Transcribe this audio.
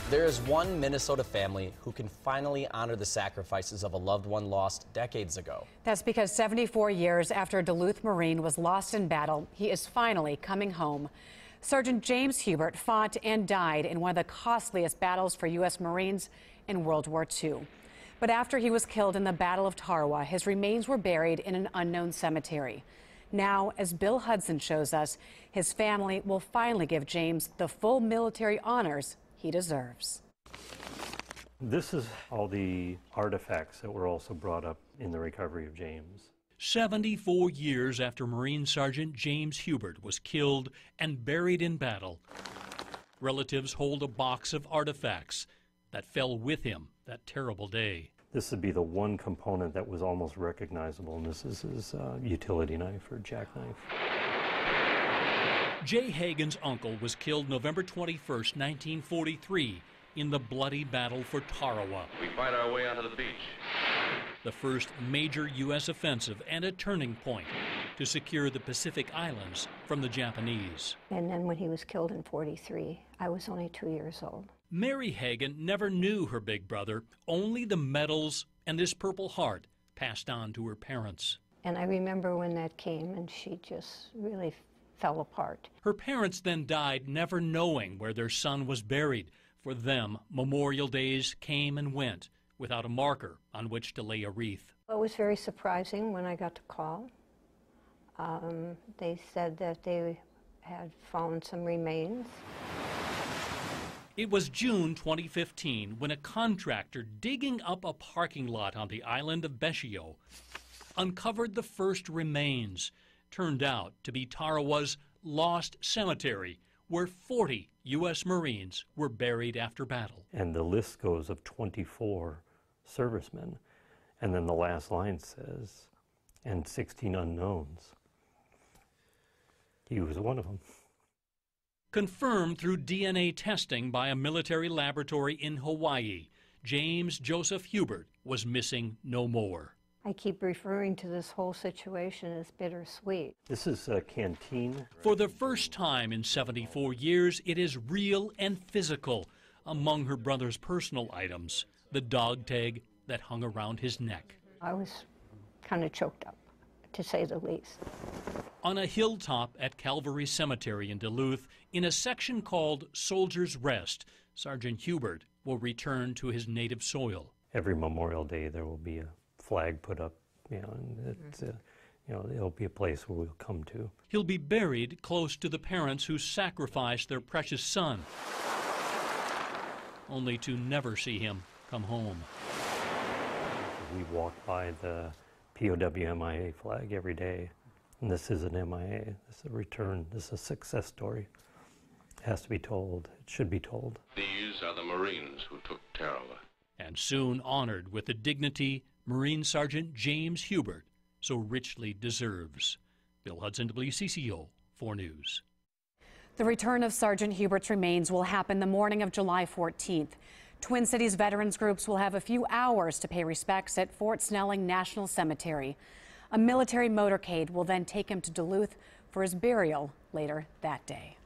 There is one Minnesota family who can finally honor the sacrifices of a loved one lost decades ago. That's because 74 years after a Duluth Marine was lost in battle, he is finally coming home. Sergeant James Hubert fought and died in one of the costliest battles for U.S. Marines in World War II. But after he was killed in the Battle of Tarawa, his remains were buried in an unknown cemetery. Now, as Bill Hudson shows us, his family will finally give James the full military honors he deserves. This is all the artifacts that were also brought up in the recovery of James. 74 years after Marine Sergeant James Hubert was killed and buried in battle, relatives hold a box of artifacts that fell with him that terrible day. This would be the one component that was almost recognizable, and this is his utility knife or jackknife. Jay Hagan's uncle was killed November 21, 1943, in the bloody battle for Tarawa. We fight our way onto the beach. The first major U.S. offensive and a turning point to secure the Pacific Islands from the Japanese. And then when he was killed in '43, I was only 2 years old. Mary Hagan never knew her big brother, only the medals and this Purple Heart passed on to her parents. And I remember when that came, and she just really fell apart. Her parents then died never knowing where their son was buried. For them, Memorial Days came and went without a marker on which to lay a wreath. It was very surprising when I got the call. They said that they had found some remains. It was June 2015 when a contractor digging up a parking lot on the island of Bescio uncovered the first remains. Turned out to be Tarawa's lost cemetery, where 40 U.S. Marines were buried after battle. And the list goes of 24 servicemen. And then the last line says, and 16 unknowns. He was one of them. Confirmed through DNA testing by a military laboratory in Hawaii, James Joseph Hubert was missing no more. I keep referring to this whole situation as bittersweet. This is a canteen. For the first time in 74 years, it is real and physical. Among her brother's personal items, the dog tag that hung around his neck. I was kind of choked up, to say the least. On a hilltop at Calvary Cemetery in Duluth, in a section called Soldier's Rest, Sergeant Hubert will return to his native soil. Every Memorial Day there will be a flag put up, and it's, it'll be a place where we'll come to. He'll be buried close to the parents who sacrificed their precious son, only to never see him come home. We walk by the POW MIA flag every day, and this is an MIA. This is a return. This is a success story. It has to be told. It should be told. These are the Marines who took Tarawa. And soon honored with the dignity Marine Sergeant James Hubert so richly deserves. Bill Hudson, WCCO 4 News. The return of Sergeant Hubert's remains will happen the morning of July 14th. Twin Cities veterans groups will have a few hours to pay respects at Fort Snelling National Cemetery. A military motorcade will then take him to Duluth for his burial later that day.